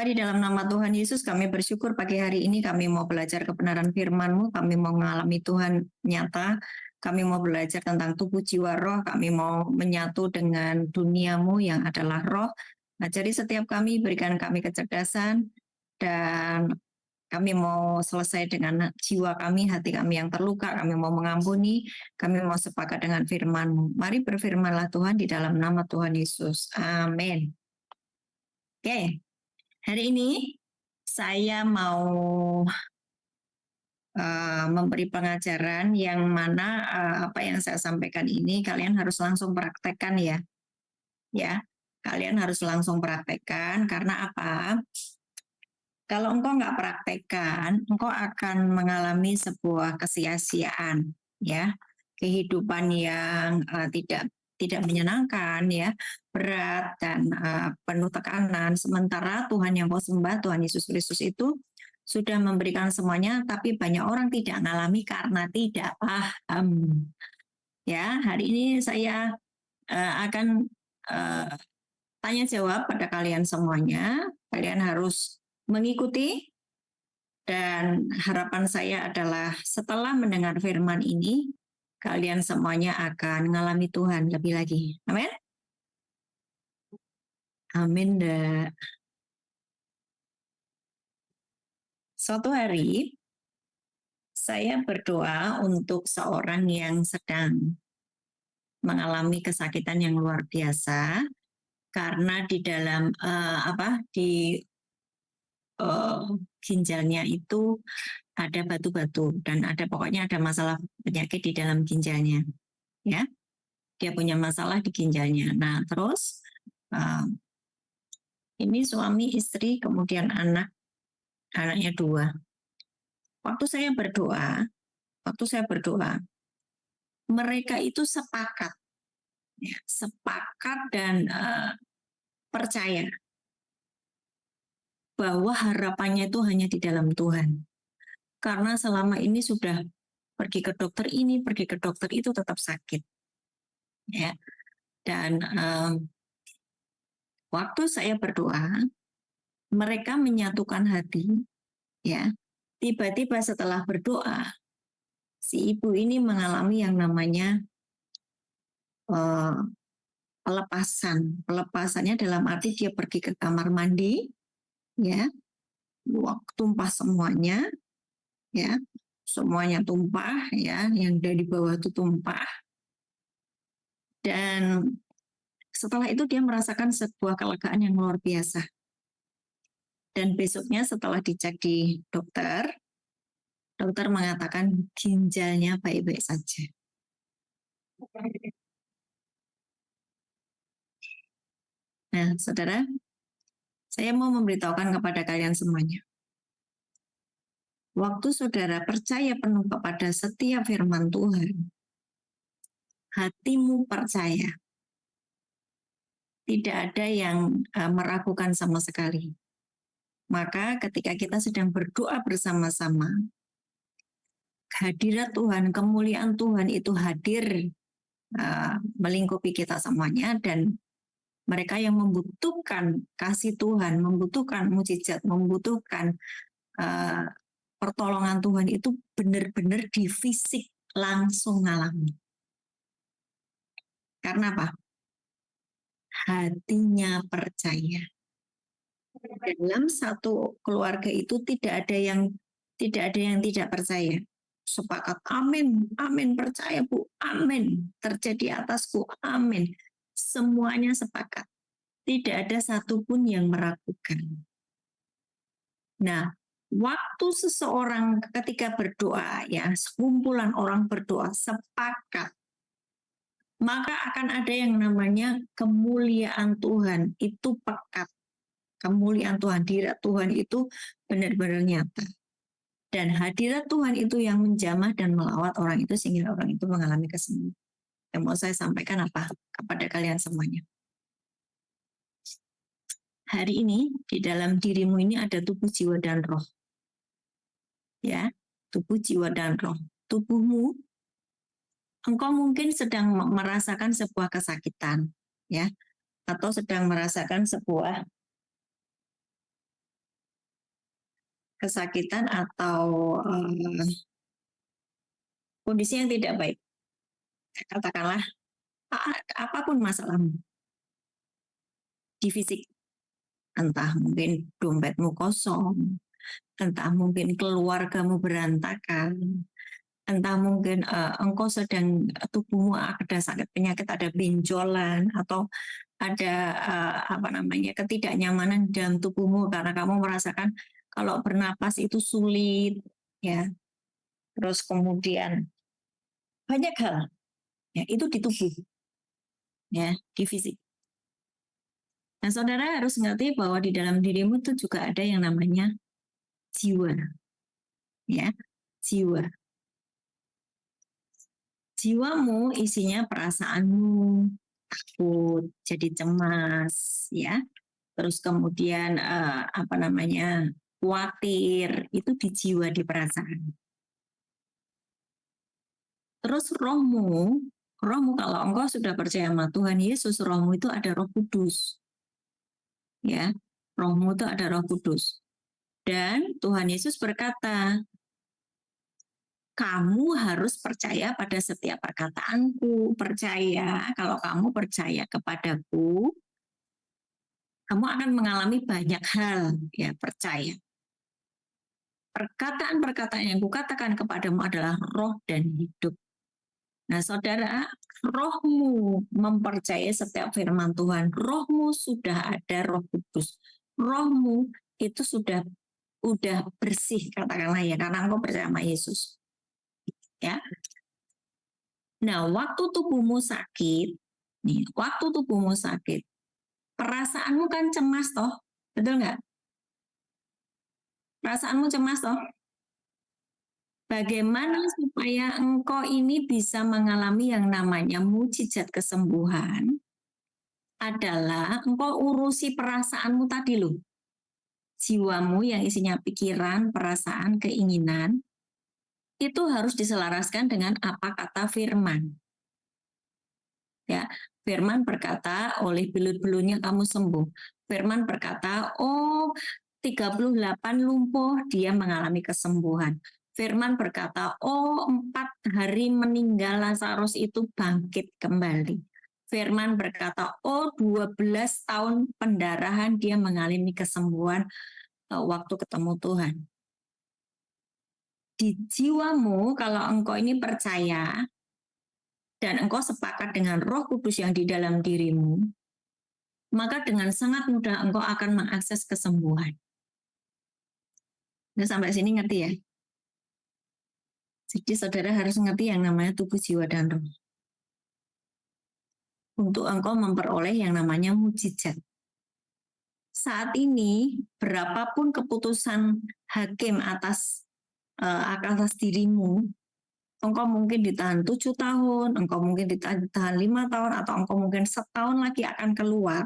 di dalam nama Tuhan Yesus kami bersyukur pagi hari ini kami mau belajar kebenaran firman-Mu, kami mau mengalami Tuhan nyata, kami mau belajar tentang tubuh jiwa roh, kami mau menyatu dengan duniamu yang adalah roh. Nah, jadi setiap kami berikan kami kecerdasan dan kami mau selesai dengan jiwa kami, hati kami yang terluka, kami mau mengampuni, kami mau sepakat dengan firman-Mu. Mari berfirmanlah Tuhan di dalam nama Tuhan Yesus. Amin. Oke. Hari ini saya mau memberi pengajaran yang mana apa yang saya sampaikan ini kalian harus langsung praktekkan ya. Ya, kalian harus langsung praktekkan karena apa? Kalau engkau nggak praktekkan, engkau akan mengalami sebuah kesia-siaan, ya, kehidupan yang tidak menyenangkan, ya, berat dan penuh tekanan. Sementara Tuhan yang kau sembah, Tuhan Yesus Kristus itu sudah memberikan semuanya, tapi banyak orang tidak mengalami karena tidak paham. Ya, hari ini saya akan tanya jawab pada kalian semuanya. Kalian harus mengikuti dan harapan saya adalah setelah mendengar firman ini, kalian semuanya akan mengalami Tuhan lebih lagi. Amin? Amin. Suatu hari, saya berdoa untuk seorang yang sedang mengalami kesakitan yang luar biasa karena di dalam ginjalnya itu ada batu-batu dan pokoknya ada masalah penyakit di dalam ginjalnya, ya. Dia punya masalah di ginjalnya. Nah, terus ini suami istri kemudian anaknya 2. Waktu saya berdoa, mereka itu sepakat, ya, dan percaya bahwa harapannya itu hanya di dalam Tuhan. Karena selama ini sudah pergi ke dokter ini, pergi ke dokter itu tetap sakit. Ya. Dan waktu saya berdoa, mereka menyatukan hati, ya. Tiba-tiba setelah berdoa, si ibu ini mengalami yang namanya pelepasan. Pelepasannya dalam arti dia pergi ke kamar mandi, ya, tumpah semuanya, ya, semuanya tumpah, ya, yang dari bawah itu tumpah. Dan setelah itu dia merasakan sebuah kelegaan yang luar biasa. Dan besoknya setelah dicek di dokter mengatakan ginjalnya baik-baik saja. Nah, saudara, saya mau memberitahukan kepada kalian semuanya. Waktu saudara percaya penuh kepada setiap firman Tuhan, hatimu percaya, tidak ada yang meragukan sama sekali. Maka ketika kita sedang berdoa bersama-sama, hadirat Tuhan, kemuliaan Tuhan itu hadir melingkupi kita semuanya, dan mereka yang membutuhkan kasih Tuhan, membutuhkan mujizat, membutuhkan pertolongan Tuhan itu benar-benar di fisik langsung ngalami. Karena apa? Hatinya percaya. Dalam satu keluarga itu tidak ada yang tidak percaya. Sepakat, amin, amin, percaya Bu, amin, terjadi atasku, amin. Semuanya sepakat. Tidak ada satupun yang meragukan. Nah, waktu seseorang ketika berdoa, ya, sekumpulan orang berdoa sepakat, maka akan ada yang namanya kemuliaan Tuhan itu pekat. Kemuliaan Tuhan, hadirat Tuhan itu benar-benar nyata. Dan hadirat Tuhan itu yang menjamah dan melawat orang itu sehingga orang itu mengalami kesembuhan. Yang mau saya sampaikan apa kepada kalian semuanya? Hari ini di dalam dirimu ini ada tubuh, jiwa, dan roh. Ya, tubuh, jiwa, dan roh. Tubuhmu, engkau mungkin sedang merasakan sebuah kesakitan, ya, atau sedang merasakan sebuah kesakitan atau kondisi yang tidak baik. Katakanlah apapun masalahmu di fisik, entah mungkin dompetmu kosong, entah mungkin keluargamu berantakan, entah mungkin engkau sedang tubuhmu ada sakit penyakit, ada benjolan atau ada ketidaknyamanan dalam tubuhmu karena kamu merasakan kalau bernapas itu sulit, ya. Terus kemudian banyak hal, ya, itu di tubuh, ya, di fisik. Nah, saudara harus ngerti bahwa di dalam dirimu itu juga ada yang namanya jiwa, ya, jiwa. Jiwamu isinya perasaanmu, takut, jadi cemas, ya. Terus kemudian khawatir, itu di jiwa, di perasaan. Terus rohmu kalau engkau sudah percaya sama Tuhan Yesus, rohmu itu ada Roh Kudus. Ya, rohmu itu ada Roh Kudus. Dan Tuhan Yesus berkata, kamu harus percaya pada setiap perkataanku. Percaya, kalau kamu percaya kepadaku, kamu akan mengalami banyak hal. Ya, percaya. Perkataan-perkataan yang kukatakan kepadamu adalah roh dan hidup. Nah, saudara, rohmu mempercayai setiap firman Tuhan. Rohmu sudah ada Roh Kudus. Rohmu itu sudah bersih, katakanlah ya, karena engkau percaya sama Yesus. Ya. Nah, waktu tubuhmu sakit, perasaanmu kan cemas toh, betul nggak? Perasaanmu cemas toh. Bagaimana supaya engkau ini bisa mengalami yang namanya mujizat kesembuhan? Adalah engkau urusi perasaanmu tadi loh. Jiwamu yang isinya pikiran, perasaan, keinginan, itu harus diselaraskan dengan apa kata firman. Ya, firman berkata, oleh belut-belutnya kamu sembuh. Firman berkata, 38 lumpuh dia mengalami kesembuhan. Firman berkata, 4 hari meninggal Lazarus itu bangkit kembali. Firman berkata, 12 tahun pendarahan dia mengalami kesembuhan waktu ketemu Tuhan. Di jiwamu, kalau engkau ini percaya, dan engkau sepakat dengan Roh Kudus yang di dalam dirimu, maka dengan sangat mudah engkau akan mengakses kesembuhan. Nah, sampai sini ngerti ya? Jadi saudara harus ngerti yang namanya tubuh, jiwa, dan roh. Untuk engkau memperoleh yang namanya mujizat. Saat ini, berapapun keputusan hakim atas dirimu, engkau mungkin ditahan 7 tahun, engkau mungkin ditahan 5 tahun, atau engkau mungkin setahun lagi akan keluar.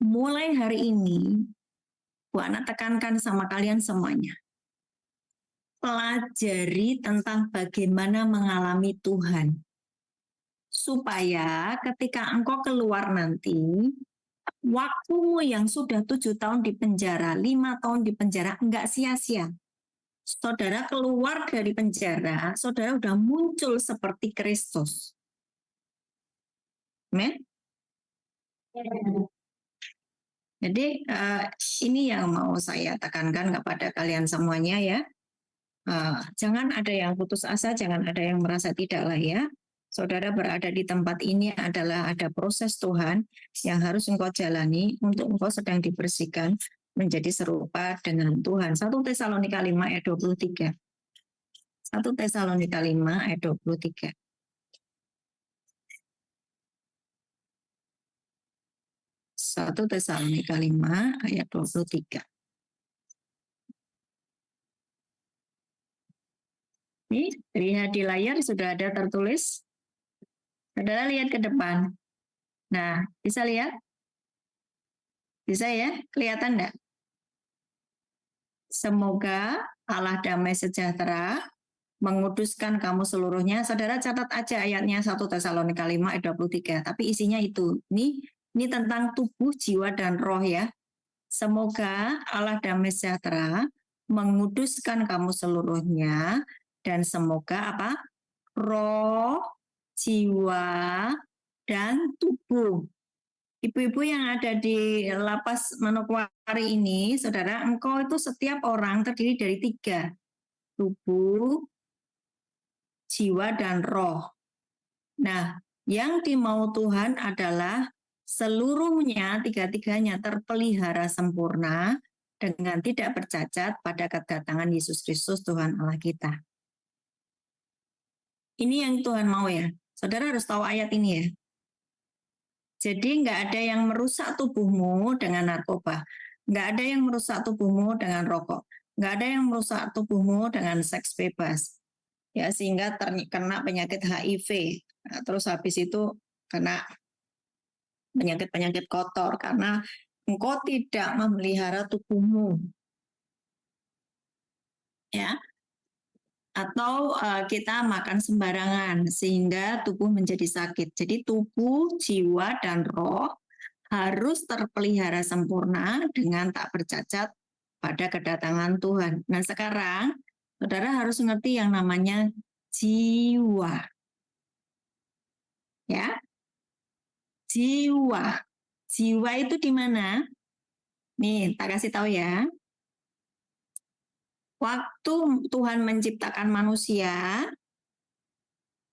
Mulai hari ini, Bu Ana tekankan sama kalian semuanya. Pelajari tentang bagaimana mengalami Tuhan. Supaya ketika engkau keluar nanti, waktumu yang sudah 7 tahun di penjara, 5 tahun di penjara, enggak sia-sia. Saudara keluar dari penjara, saudara udah muncul seperti Kristus. Amen? Jadi ini yang mau saya tekankan kepada kalian semuanya ya. Jangan ada yang putus asa, jangan ada yang merasa tidak layak. Saudara berada di tempat ini adalah ada proses Tuhan yang harus engkau jalani untuk engkau sedang dibersihkan menjadi serupa dengan Tuhan. 1 Tesalonika 5 ayat 23. 1 Tesalonika 5 ayat 23. 1 Tesalonika 5 ayat 23. Ini lihat di layar sudah ada tertulis. Saudara lihat ke depan. Nah, bisa lihat? Bisa ya? Kelihatan enggak? Semoga Allah damai sejahtera menguduskan kamu seluruhnya. Saudara catat aja ayatnya 1 Tesalonika 5 ayat 23. Tapi isinya itu. Ini tentang tubuh, jiwa, dan roh ya. Semoga Allah damai sejahtera menguduskan kamu seluruhnya, dan semoga apa? Roh, jiwa, dan tubuh. Ibu-ibu yang ada di lapas Manokwari ini, saudara, engkau itu setiap orang terdiri dari 3. Tubuh, jiwa, dan roh. Nah, yang dimau Tuhan adalah seluruhnya, 3-tiganya terpelihara sempurna dengan tidak bercacat pada kedatangan Yesus Kristus Tuhan Allah kita. Ini yang Tuhan mau ya. Saudara harus tahu ayat ini ya. Jadi nggak ada yang merusak tubuhmu dengan narkoba. Nggak ada yang merusak tubuhmu dengan rokok. Nggak ada yang merusak tubuhmu dengan seks bebas. Ya, sehingga terkena penyakit HIV. Nah, terus habis itu kena penyakit-penyakit kotor karena engkau tidak memelihara tubuhmu. Ya, atau kita makan sembarangan sehingga tubuh menjadi sakit. Jadi tubuh, jiwa, dan roh harus terpelihara sempurna dengan tak bercacat pada kedatangan Tuhan. Nah sekarang, saudara harus mengerti yang namanya jiwa. Ya, jiwa. Jiwa itu di mana? Nih, tak kasih tahu ya. Waktu Tuhan menciptakan manusia,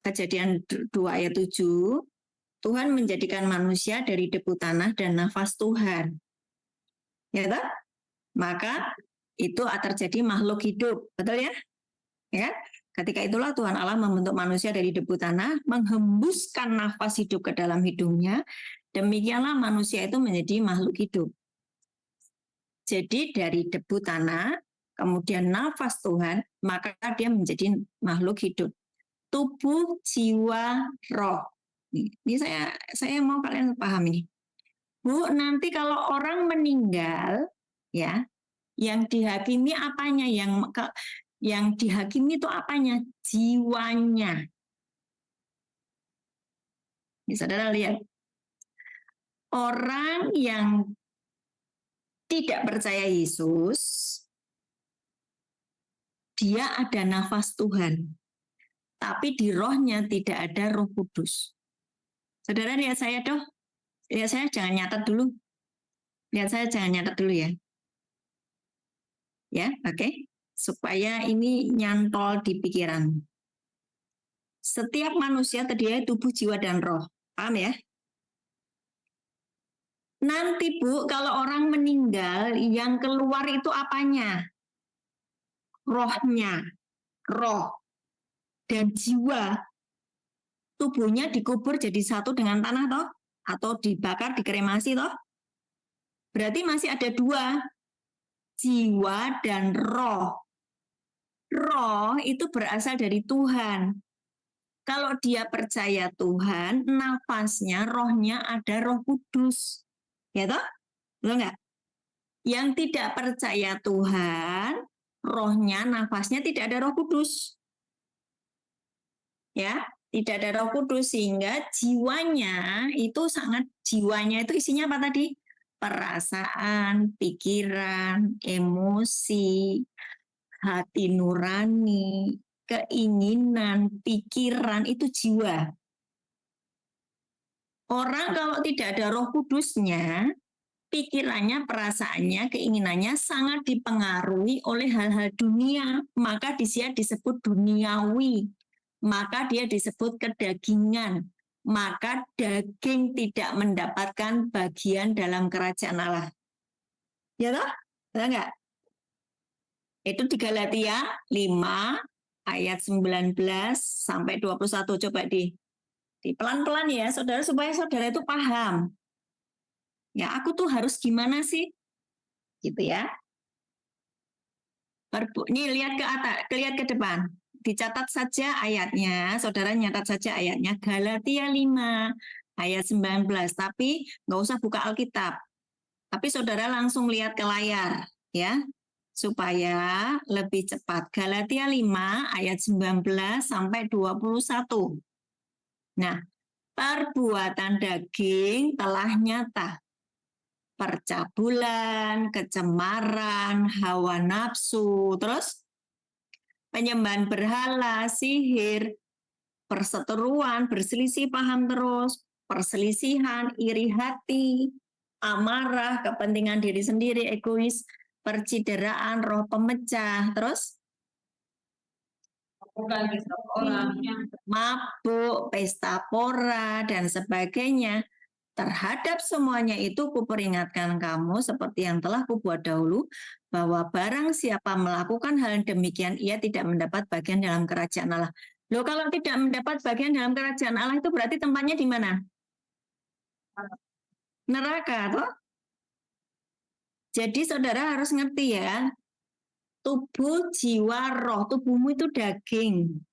Kejadian 2 ayat 7, Tuhan menjadikan manusia dari debu tanah dan nafas Tuhan. Ya tak? Maka itu terjadi makhluk hidup, betul ya? Ya, ketika itulah Tuhan Allah membentuk manusia dari debu tanah, menghembuskan nafas hidup ke dalam hidungnya. Demikianlah manusia itu menjadi makhluk hidup. Jadi dari debu tanah, kemudian nafas Tuhan, maka dia menjadi makhluk hidup. Tubuh, jiwa, roh. Ini saya mau kalian paham ini. Bu, nanti kalau orang meninggal, ya, yang dihakimi apanya? Yang dihakimi itu apanya? Jiwanya. Ini saudara lihat. Orang yang tidak percaya Yesus, dia ada nafas Tuhan. Tapi di rohnya tidak ada Roh Kudus. Saudara lihat saya doh. Lihat saya, jangan nyatet dulu. Lihat saya, jangan nyatet dulu ya. Ya, oke. Supaya ini nyantol di pikiran. Setiap manusia terdiri dari tubuh, jiwa, dan roh. Paham ya? Nanti Bu, kalau orang meninggal, yang keluar itu apanya? Rohnya, roh, dan jiwa. Tubuhnya dikubur jadi satu dengan tanah toh? Atau dibakar, dikremasi toh? Berarti masih ada 2, jiwa dan roh. Roh itu berasal dari Tuhan. Kalau dia percaya Tuhan, nafasnya, rohnya ada Roh Kudus. Ya toh? Betul nggak? Yang tidak percaya Tuhan, rohnya, nafasnya tidak ada Roh Kudus. Ya, tidak ada Roh Kudus sehingga jiwanya itu isinya apa tadi? Perasaan, pikiran, emosi, hati nurani, keinginan, pikiran, itu jiwa. Orang kalau tidak ada Roh Kudusnya, pikirannya, perasaannya, keinginannya sangat dipengaruhi oleh hal-hal dunia, maka dia disebut duniawi, maka dia disebut kedagingan, maka daging tidak mendapatkan bagian dalam kerajaan Allah. Ya toh? Betul nggak? Itu di Galatia 5 ayat 19 sampai 21. Coba di pelan-pelan ya, saudara, supaya saudara itu paham. Ya, aku tuh harus gimana sih? Gitu ya. Nih lihat ke atas, lihat ke depan. Dicatat saja ayatnya, saudara nyatat saja ayatnya. Galatia 5 ayat 19. Tapi nggak usah buka Alkitab. Tapi saudara langsung lihat ke layar ya, supaya lebih cepat. Galatia 5 ayat 19 sampai 21. Nah, perbuatan daging telah nyata, percabulan, kecemaran, hawa nafsu, terus penyembahan berhala, sihir, perseteruan, berselisih paham terus, perselisihan, iri hati, amarah, kepentingan diri sendiri, egois, percideraan, roh pemecah, terus mabuk, pesta pora, dan sebagainya. Terhadap semuanya itu kuperingatkan kamu seperti yang telah kubuat dahulu, bahwa barang siapa melakukan hal demikian, ia tidak mendapat bagian dalam kerajaan Allah. Loh, kalau tidak mendapat bagian dalam kerajaan Allah itu berarti tempatnya di mana? Neraka, toh? Jadi saudara harus ngerti ya, tubuh, jiwa, roh. Tubuhmu itu daging.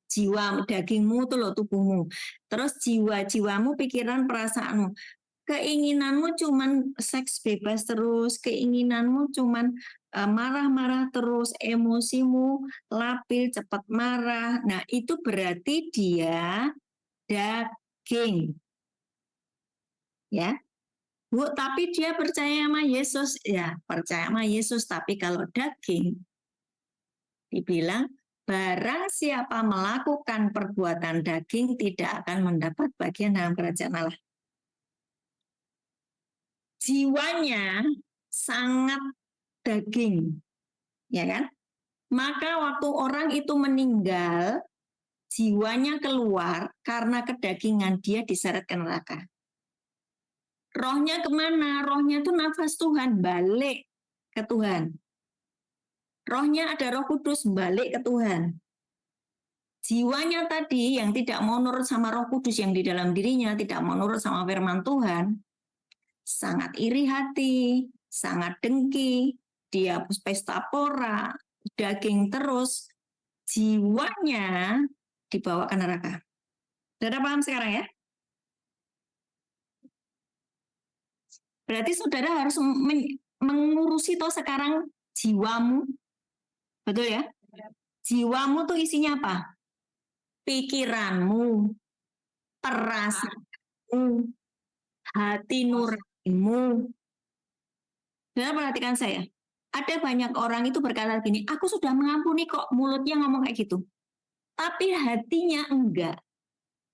Jiwa, dagingmu itu loh tubuhmu. Terus jiwamu, pikiran, perasaanmu. Keinginanmu cuman seks bebas terus, keinginanmu cuman marah-marah terus, emosimu labil, cepat marah. Nah, itu berarti dia daging. Ya. Bu, tapi dia percaya sama Yesus. Ya, percaya sama Yesus, tapi kalau daging dibilang barang siapa melakukan perbuatan daging tidak akan mendapat bagian dalam kerajaan Allah. Jiwanya sangat daging, ya kan? Maka waktu orang itu meninggal, jiwanya keluar karena kedagingan, dia diseret ke neraka. Rohnya kemana? Rohnya itu nafas Tuhan, balik ke Tuhan. Rohnya ada Roh Kudus, balik ke Tuhan. Jiwanya tadi yang tidak mau nurut sama Roh Kudus yang di dalam dirinya, tidak mau nurut sama firman Tuhan, sangat iri hati, sangat dengki, dia pesta pora, daging terus, jiwanya dibawa ke neraka. Saudara paham sekarang ya? Berarti saudara harus mengurusi toh sekarang jiwamu. Betul ya? Jiwamu tuh isinya apa? Pikiranmu, perasaanmu, hati nuranimu. Saudara perhatikan saya. Ada banyak orang itu berkata gini, aku sudah mengampuni kok, mulutnya ngomong kayak gitu. Tapi hatinya enggak.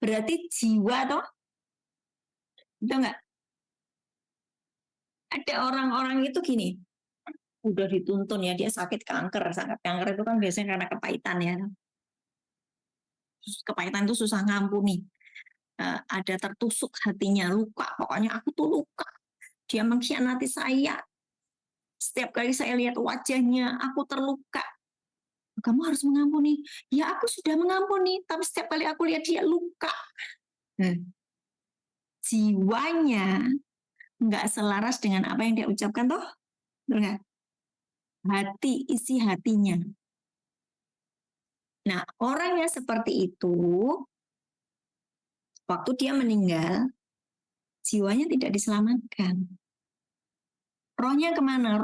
Berarti jiwa toh? Betul enggak? Ada orang-orang itu gini, udah dituntun ya, dia sakit kanker. Sakit kanker itu kan biasanya karena kepahitan ya. Kepahitan itu susah ngampuni. Ada tertusuk hatinya, luka. Pokoknya aku tuh luka. Dia mengkhianati saya. Setiap kali saya lihat wajahnya, aku terluka. Kamu harus mengampuni. Ya aku sudah mengampuni, tapi setiap kali aku lihat dia luka. Jiwanya nggak selaras dengan apa yang dia ucapkan toh. Benar? Hati, isi hatinya. Nah, orang yang seperti itu, waktu dia meninggal, jiwanya tidak diselamatkan. Rohnya kemana?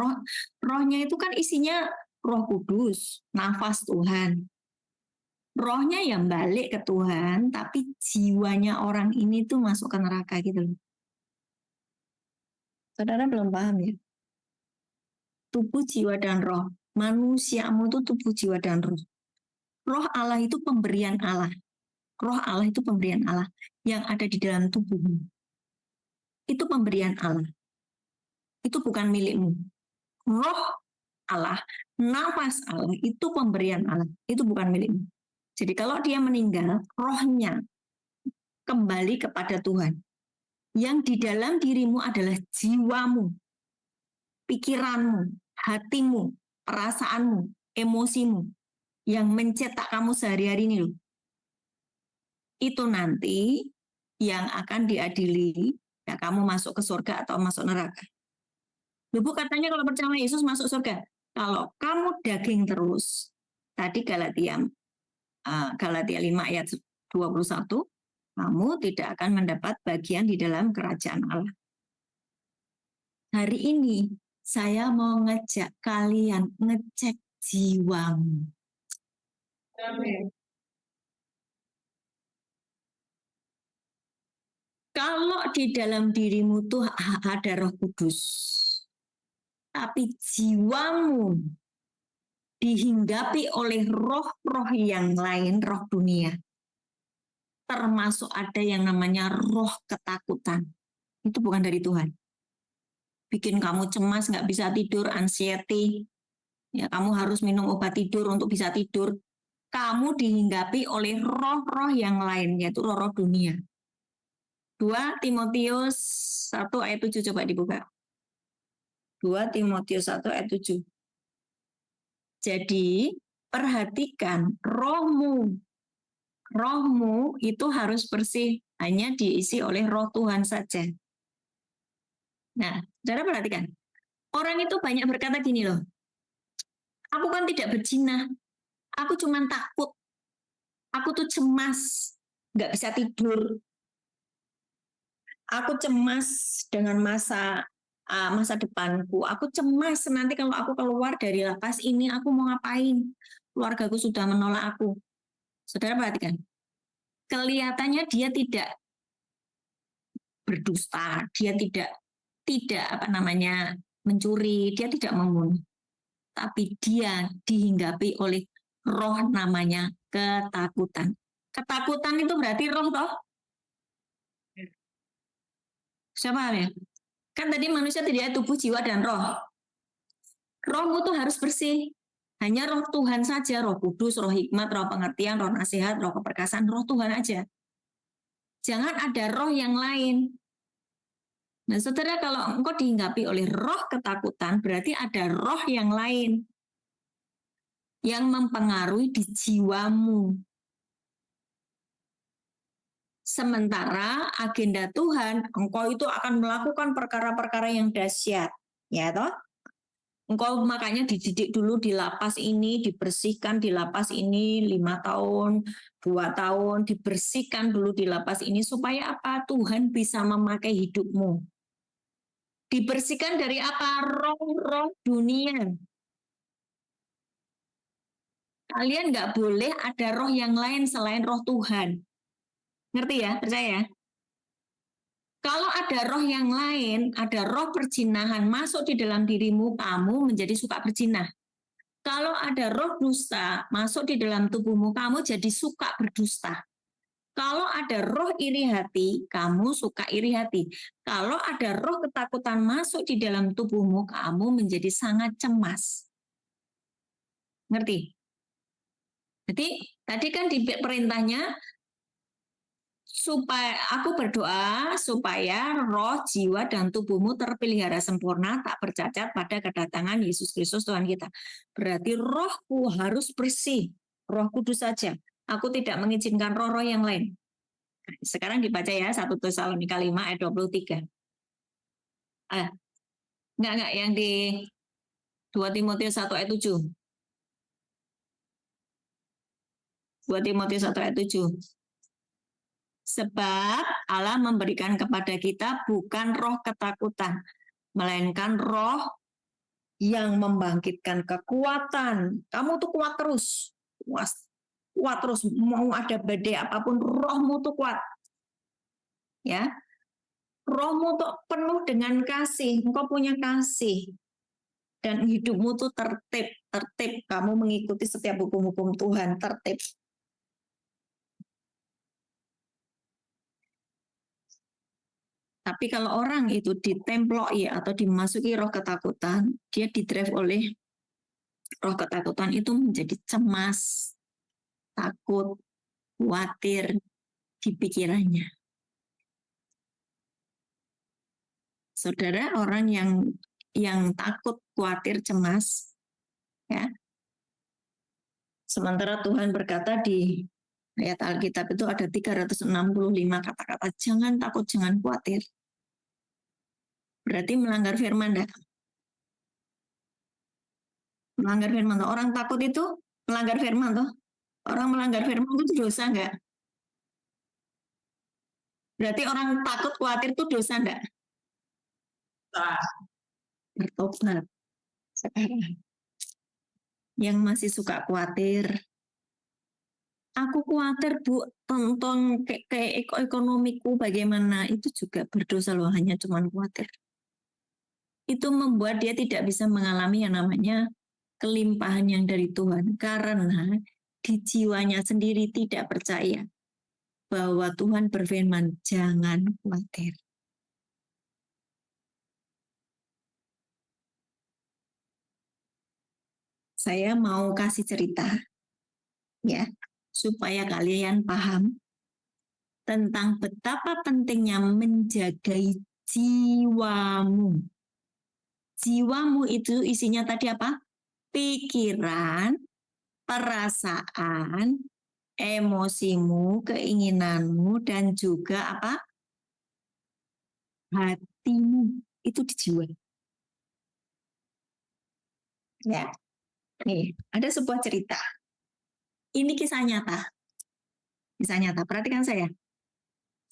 Rohnya itu kan isinya Roh Kudus, nafas Tuhan. Rohnya yang balik ke Tuhan, tapi jiwanya orang ini tuh masuk ke neraka gitu loh. Saudara belum paham ya? Tubuh, jiwa, dan roh. Manusiamu itu tubuh, jiwa, dan roh. Roh Allah itu pemberian Allah. Roh Allah itu pemberian Allah yang ada di dalam tubuhmu. Itu pemberian Allah. Itu bukan milikmu. Roh Allah, nafas Allah, itu pemberian Allah. Itu bukan milikmu. Jadi kalau dia meninggal, rohnya kembali kepada Tuhan. Yang di dalam dirimu adalah jiwamu, pikiranmu, hatimu, perasaanmu, emosimu, yang mencetak kamu sehari-hari ini loh. Itu nanti yang akan diadili, ya kamu masuk ke surga atau masuk neraka. Ibu katanya kalau percaya Yesus masuk surga. Kalau kamu daging terus, tadi Galatia 5 ayat 21, kamu tidak akan mendapat bagian di dalam kerajaan Allah. Hari ini saya mau ngejak kalian ngecek jiwamu. Amin. Kalau di dalam dirimu tuh ada Roh Kudus, tapi jiwamu dihinggapi oleh roh-roh yang lain, roh dunia, termasuk ada yang namanya roh ketakutan. Itu bukan dari Tuhan. Bikin kamu cemas, nggak bisa tidur, anxiety. Ya, kamu harus minum obat tidur untuk bisa tidur. Kamu dihinggapi oleh roh-roh yang lain, yaitu roh-roh dunia. 2 Timotius 1 ayat 7 coba dibuka. 2 Timotius 1 ayat 7. Jadi, perhatikan rohmu. Rohmu itu harus bersih, hanya diisi oleh roh Tuhan saja. Nah, saudara perhatikan. Orang itu banyak berkata gini loh, aku kan tidak berzina, aku cuma takut, aku tuh cemas, nggak bisa tidur, aku cemas dengan masa depanku, aku cemas nanti kalau aku keluar dari lapas ini, aku mau ngapain, keluargaku sudah menolak aku. Saudara perhatikan, kelihatannya dia tidak berdusta, dia tidak mencuri, dia tidak membunuh, tapi dia dihinggapi oleh roh namanya ketakutan. Ketakutan itu berarti roh toh? Siapa ya? Kan tadi manusia tidak ada tubuh, jiwa, dan roh. Rohmu tuh harus bersih. Hanya roh Tuhan saja, roh kudus, roh hikmat, roh pengertian, roh nasihat, roh keperkasaan, roh Tuhan aja. Jangan ada roh yang lain. Nah, saudara, kalau engkau dihinggapi oleh roh ketakutan, berarti ada roh yang lain yang mempengaruhi di jiwamu. Sementara agenda Tuhan, engkau itu akan melakukan perkara-perkara yang dahsyat, ya toh? Engkau makanya dididik dulu di lapas ini, dibersihkan di lapas ini 5 tahun, 2 tahun, dibersihkan dulu di lapas ini supaya apa? Tuhan bisa memakai hidupmu. Dibersihkan dari apa? Roh-roh dunia. Kalian nggak boleh ada roh yang lain selain roh Tuhan. Ngerti ya? Percaya ya? Kalau ada roh yang lain, ada roh perzinahan masuk di dalam dirimu, kamu menjadi suka berzina. Kalau ada roh dusta masuk di dalam tubuhmu, kamu jadi suka berdusta. Kalau ada roh iri hati, kamu suka iri hati. Kalau ada roh ketakutan masuk di dalam tubuhmu, kamu menjadi sangat cemas. Ngerti? Jadi tadi kan di perintahnya supaya aku berdoa supaya roh, jiwa, dan tubuhmu terpelihara sempurna, tak bercacat pada kedatangan Yesus Kristus Tuhan kita. Berarti rohku harus bersih, roh kudus saja. Aku tidak mengizinkan roh-roh yang lain. Sekarang dibaca ya, 1 Tesalonika 5 ayat 23. Enggak, yang di 2 Timotius 1 ayat 7. 2 Timotius 1 ayat 7. Sebab Allah memberikan kepada kita bukan roh ketakutan, melainkan roh yang membangkitkan kekuatan. Kamu tuh kuat terus. Kuat terus. Mau ada badai apapun, rohmu tuh kuat. Ya. Rohmu tuh penuh dengan kasih. Engkau punya kasih. Dan hidupmu tuh tertib. Kamu mengikuti setiap hukum-hukum Tuhan, tertib. Tapi kalau orang itu ditemploi atau dimasuki roh ketakutan, dia didrive oleh roh ketakutan itu menjadi cemas, takut, khawatir di pikirannya. Saudara, orang yang takut, khawatir, cemas, ya. Sementara Tuhan berkata di ayat Alkitab itu ada 365 kata-kata, jangan takut, jangan khawatir. Berarti melanggar firman enggak? Melanggar firman. Orang takut itu melanggar firman toh? Orang melanggar firman itu dosa enggak? Berarti orang takut, khawatir itu dosa enggak? Bertobat. Sekarang yang masih suka khawatir, Aku khawatir Bu, tonton kayak ekonomiku bagaimana, itu juga berdosa loh, hanya cuman khawatir. Itu membuat dia tidak bisa mengalami yang namanya kelimpahan yang dari Tuhan, karena di jiwanya sendiri tidak percaya bahwa Tuhan berfirman, jangan khawatir. Saya mau kasih cerita ya, supaya kalian paham tentang betapa pentingnya menjaga jiwamu. Jiwamu itu isinya tadi apa? Pikiran, perasaan, emosimu, keinginanmu, dan juga apa? Hatimu. Itu di jiwa. Ya, nih, ada sebuah cerita. Ini kisah nyata. Kisah nyata. Perhatikan saya.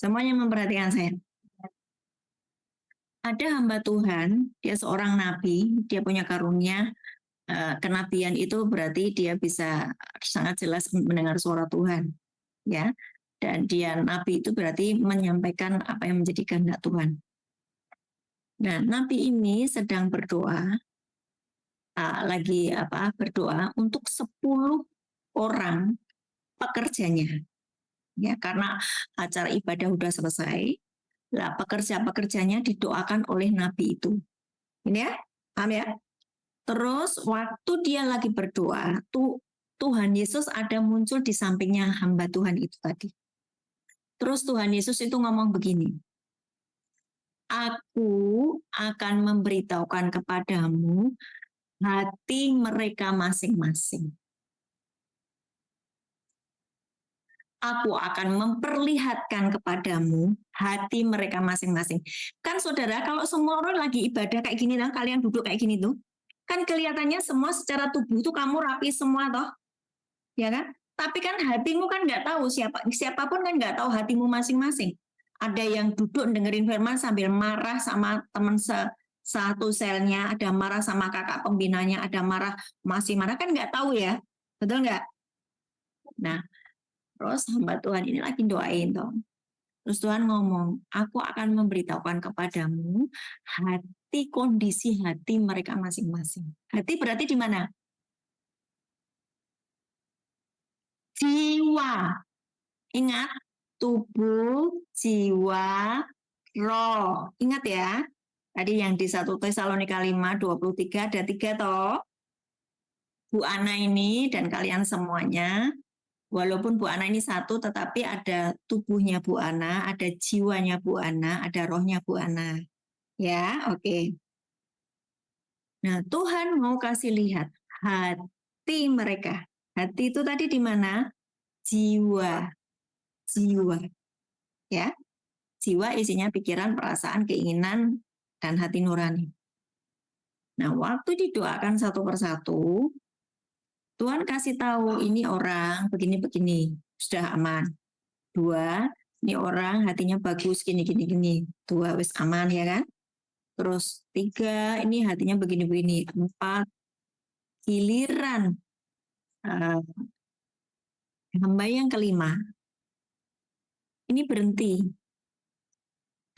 Semuanya memperhatikan saya. Ada hamba Tuhan, dia seorang nabi, dia punya karunia kenabian, itu berarti dia bisa sangat jelas mendengar suara Tuhan, ya. Dan dia nabi itu berarti menyampaikan apa yang menjadi kehendak Tuhan. Nah, nabi ini sedang berdoa, lagi berdoa untuk 10 orang pekerjanya, ya, karena acara ibadah udah selesai. Lah, pekerja-pekerjanya didoakan oleh nabi itu. Ini ya, paham ya? Terus waktu dia lagi berdoa, Tuhan Yesus ada muncul di sampingnya hamba Tuhan itu tadi. Terus Tuhan Yesus itu ngomong begini, aku akan memberitahukan kepadamu hati mereka masing-masing. Aku akan memperlihatkan kepadamu hati mereka masing-masing. Kan saudara, kalau semua orang lagi ibadah kayak gini, nah, kalian duduk kayak gini tuh, kan kelihatannya semua secara tubuh tuh kamu rapi semua toh, ya kan? Tapi kan hatimu kan nggak tahu, siapapun kan nggak tahu hatimu masing-masing. Ada yang duduk dengerin firman sambil marah sama teman satu selnya, ada marah sama kakak pembinanya, ada marah, masih marah, kan nggak tahu ya, betul nggak? Nah, terus hamba Tuhan ini lagi doain toh. Terus Tuhan ngomong, aku akan memberitahukan kepadamu kondisi hati mereka masing-masing. Hati berarti di mana? Jiwa. Ingat, tubuh, jiwa, roh. Ingat ya, tadi yang di 1 Tesalonika 5:23 ada 3 toh. Bu Ana ini dan kalian semuanya, walaupun Bu Ana ini satu, tetapi ada tubuhnya Bu Ana, ada jiwanya Bu Ana, ada rohnya Bu Ana. Ya, oke. Okay. Nah, Tuhan mau kasih lihat hati mereka. Hati itu tadi di mana? Jiwa. Jiwa. Ya, jiwa isinya pikiran, perasaan, keinginan, dan hati nurani. Nah, waktu didoakan satu persatu, Tuhan kasih tahu ini orang begini-begini, sudah aman. 2, ini orang hatinya bagus, gini-gini. 2, wis aman ya kan? Terus 3, ini hatinya begini-begini. 4, giliran hamba yang kelima, ini berhenti.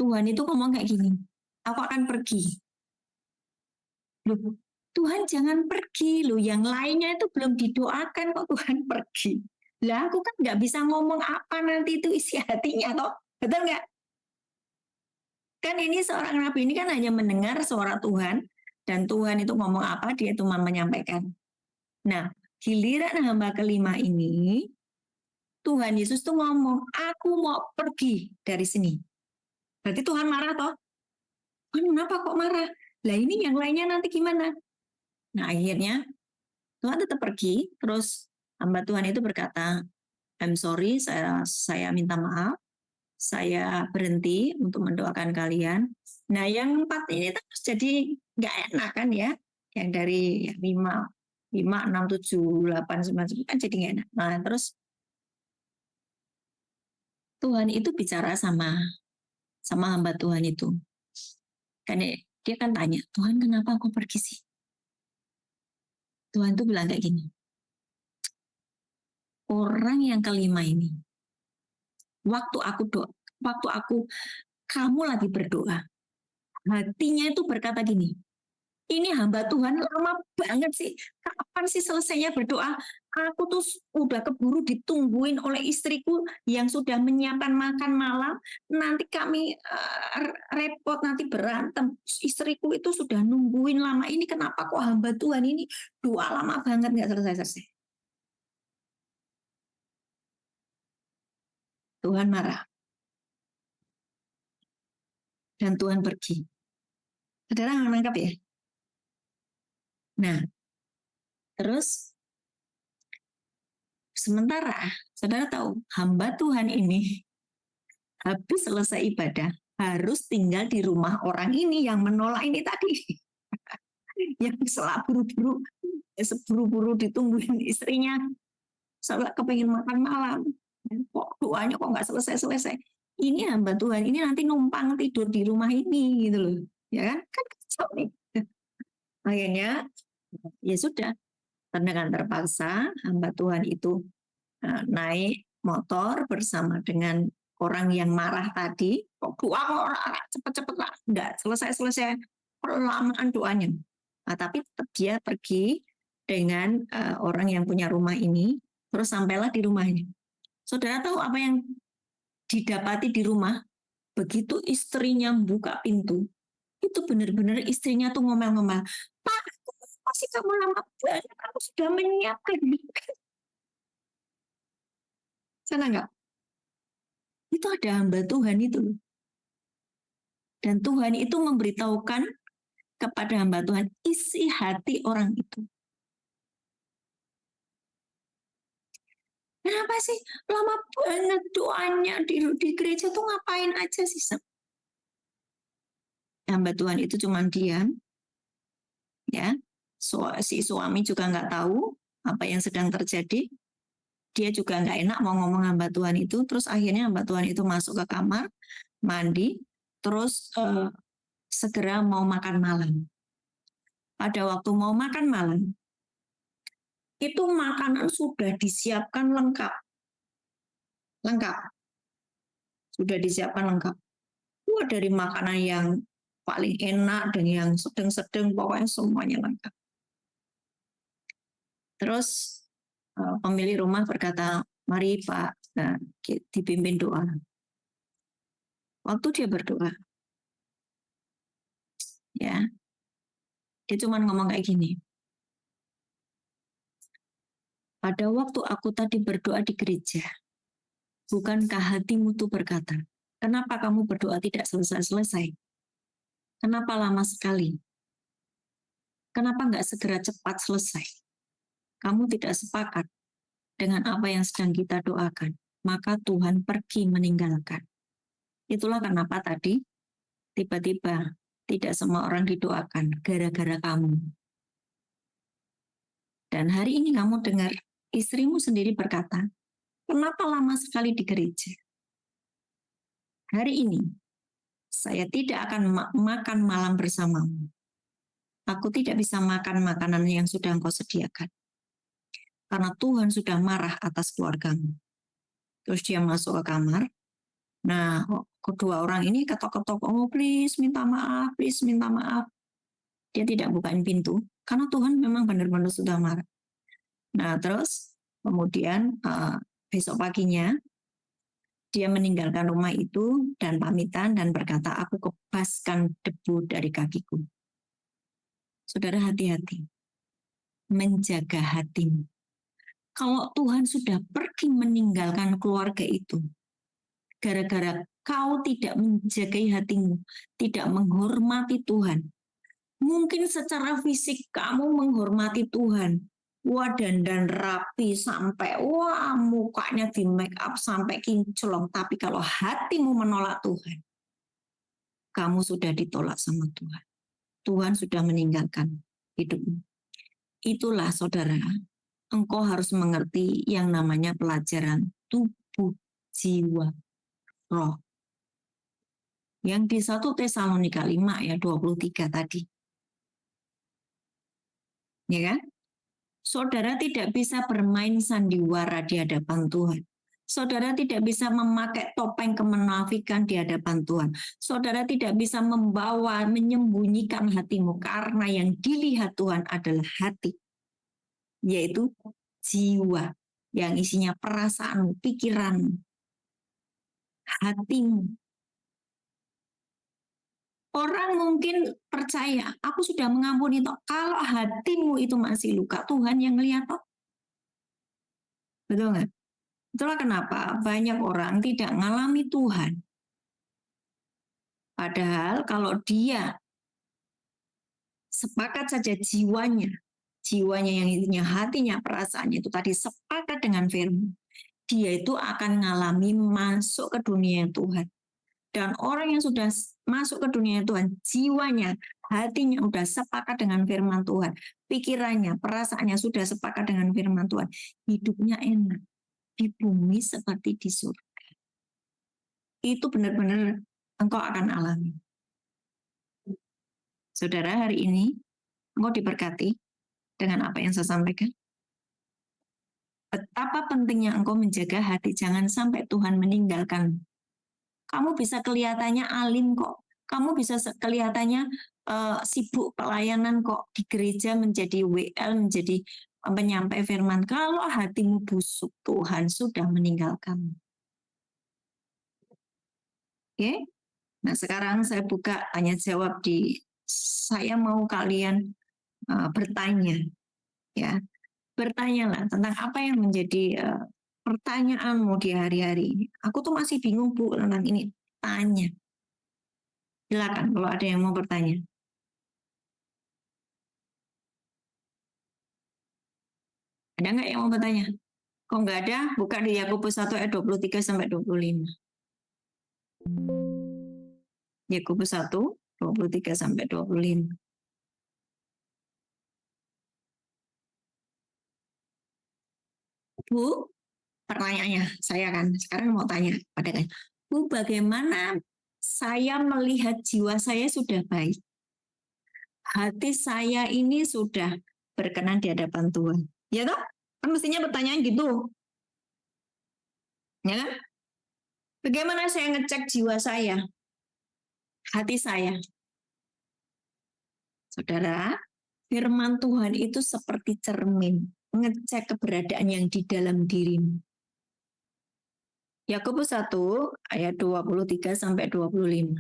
Tuhan itu ngomong kayak gini, aku akan pergi. Loh, Tuhan jangan pergi loh, yang lainnya itu belum didoakan kok Tuhan pergi. Lah aku kan nggak bisa ngomong apa nanti itu isi hatinya toh, betul nggak? Kan ini seorang nabi ini kan hanya mendengar suara Tuhan, dan Tuhan itu ngomong apa dia cuma menyampaikan. Nah, giliran hamba kelima ini, Tuhan Yesus tuh ngomong, aku mau pergi dari sini. Berarti Tuhan marah toh? Kenapa kok marah? Lah ini yang lainnya nanti gimana? Nah akhirnya Tuhan tetap pergi, terus hamba Tuhan itu berkata, I'm sorry, saya minta maaf, saya berhenti untuk mendoakan kalian. Nah yang 4 ini terus jadi nggak enak kan ya, yang dari 5, 6, 7, 8, 9, kan jadi nggak enak. Nah terus Tuhan itu bicara sama hamba Tuhan itu. Karena dia kan tanya, Tuhan kenapa aku pergi sih? Tuhan tuh bilang kayak gini, orang yang kelima ini, waktu kamu lagi berdoa, hatinya itu berkata gini, ini hamba Tuhan lama banget sih, kapan sih selesainya berdoa? Aku tuh udah keburu ditungguin oleh istriku yang sudah menyiapkan makan malam, nanti kami repot, nanti berantem. Istriku itu sudah nungguin lama ini, kenapa kok hamba Tuhan ini doa lama banget nggak selesai-selesai? Tuhan marah dan Tuhan pergi. Saudara menangkap ya? Nah, terus sementara saudara tahu hamba Tuhan ini habis selesai ibadah harus tinggal di rumah orang ini yang menolak ini tadi. Yang setelah buru-buru ditungguin istrinya, soalnya kepengen makan malam. Kok doanya kok nggak selesai-selesai. Ini hamba Tuhan, ini nanti numpang tidur di rumah ini gitu loh. Ya kan? Kan kacau nih. Akhirnya ya sudah, dengan terpaksa hamba Tuhan itu naik motor bersama dengan orang yang marah tadi. Kok doa kok cepet-cepet lah, nggak selesai-selesai, perlamaan doanya. Nah, tapi dia pergi dengan orang yang punya rumah ini, terus sampailah di rumahnya. Saudara tahu apa yang didapati di rumah? Begitu istrinya buka pintu, itu benar-benar istrinya tuh ngomel-ngomel, Pak, pasti kamu lama banget, aku sudah menyiapkan. Sana nggak? Itu ada hamba Tuhan itu. Dan Tuhan itu memberitahukan kepada hamba Tuhan isi hati orang itu. Kenapa sih lama banget doanya di gereja tuh ngapain aja sih? Hamba Tuhan itu cuma diam, ya. Si suami juga nggak tahu apa yang sedang terjadi. Dia juga nggak enak mau ngomong hamba Tuhan itu. Terus akhirnya hamba Tuhan itu masuk ke kamar, mandi, terus segera mau makan malam. Pada waktu mau makan malam, itu makanan sudah disiapkan lengkap. Lengkap. Sudah disiapkan lengkap. Wah, dari makanan yang paling enak dan yang sedang-sedang, pokoknya semuanya lengkap. Terus pemilik rumah berkata, mari Pak, dipimpin doa. Waktu dia berdoa, ya, dia cuma ngomong kayak gini. Pada waktu aku tadi berdoa di gereja, bukankah hatimu tuh berkata, kenapa kamu berdoa tidak selesai-selesai? Kenapa lama sekali? Kenapa nggak segera cepat selesai? Kamu tidak sepakat dengan apa yang sedang kita doakan, maka Tuhan pergi meninggalkan. Itulah kenapa tadi tiba-tiba tidak semua orang didoakan gara-gara kamu. Dan hari ini kamu dengar istrimu sendiri berkata, kenapa lama sekali di gereja? Hari ini saya tidak akan makan malam bersamamu. Aku tidak bisa makan makanan yang sudah engkau sediakan. Karena Tuhan sudah marah atas keluargamu. Terus dia masuk ke kamar. Nah, kedua orang ini ketok-ketok, oh please minta maaf, please minta maaf. Dia tidak bukain pintu, karena Tuhan memang benar-benar sudah marah. Nah, terus kemudian besok paginya, dia meninggalkan rumah itu dan pamitan dan berkata, aku kebaskan debu dari kakiku. Saudara hati-hati, menjaga hatimu. Kalau Tuhan sudah pergi meninggalkan keluarga itu, gara-gara kau tidak menjaga hatimu, tidak menghormati Tuhan. Mungkin secara fisik kamu menghormati Tuhan. Wah, dandan rapi sampai wah mukanya di make up sampai kinclong. Tapi kalau hatimu menolak Tuhan, kamu sudah ditolak sama Tuhan. Tuhan sudah meninggalkan hidupmu. Itulah saudara, engkau harus mengerti yang namanya pelajaran tubuh, jiwa, roh. Yang di 1 Tesalonika 5 ayat 23 tadi. Ya kan? Saudara tidak bisa bermain sandiwara di hadapan Tuhan. Saudara tidak bisa memakai topeng kemenafikan di hadapan Tuhan. Saudara tidak bisa menyembunyikan hatimu, karena yang dilihat Tuhan adalah hati, yaitu jiwa yang isinya perasaan, pikiran, hatimu. Orang mungkin percaya, aku sudah mengampuni toh. Kalau hatimu itu masih luka, Tuhan yang melihat toh. Betul nggak? Itulah kenapa banyak orang tidak mengalami Tuhan. Padahal kalau dia sepakat saja jiwanya yang intinya hatinya, perasaannya itu tadi sepakat dengan firman, dia itu akan mengalami masuk ke dunia Tuhan. Dan orang yang sudah masuk ke dunia Tuhan, jiwanya, hatinya sudah sepakat dengan firman Tuhan, pikirannya, perasaannya sudah sepakat dengan firman Tuhan, hidupnya enak di bumi seperti di surga. Itu benar-benar engkau akan alami. Saudara, hari ini engkau diberkati dengan apa yang saya sampaikan. Betapa pentingnya engkau menjaga hati, jangan sampai Tuhan meninggalkan. Kamu bisa kelihatannya alim kok, kamu bisa kelihatannya sibuk pelayanan kok di gereja, menjadi WL, menjadi penyampai firman. Kalau hatimu busuk, Tuhan sudah meninggalkanmu. Oke? Nah, sekarang saya buka tanya jawab saya mau kalian bertanya, ya. Bertanyalah tentang apa yang menjadi pertanyaanmu di hari-hari ini. Aku tuh masih bingung, Bu, tentang ini. Tanya. Silakan kalau ada yang mau bertanya. Ada nggak yang mau bertanya? Kok nggak ada? Buka di Yakobus 1 ayat 23 sampai 25. Yakobus 1, 23 sampai 25. Bu, pertanyaannya saya kan sekarang mau tanya pada kalian. Bu, bagaimana saya melihat jiwa saya sudah baik? Hati saya ini sudah berkenan di hadapan Tuhan. Ya toh? Kan mestinya pertanyaan gitu. Ya kan? Bagaimana saya ngecek jiwa saya? Hati saya. Saudara, firman Tuhan itu seperti cermin, ngecek keberadaan yang di dalam dirimu. Yakobus 1 ayat 23 sampai 25.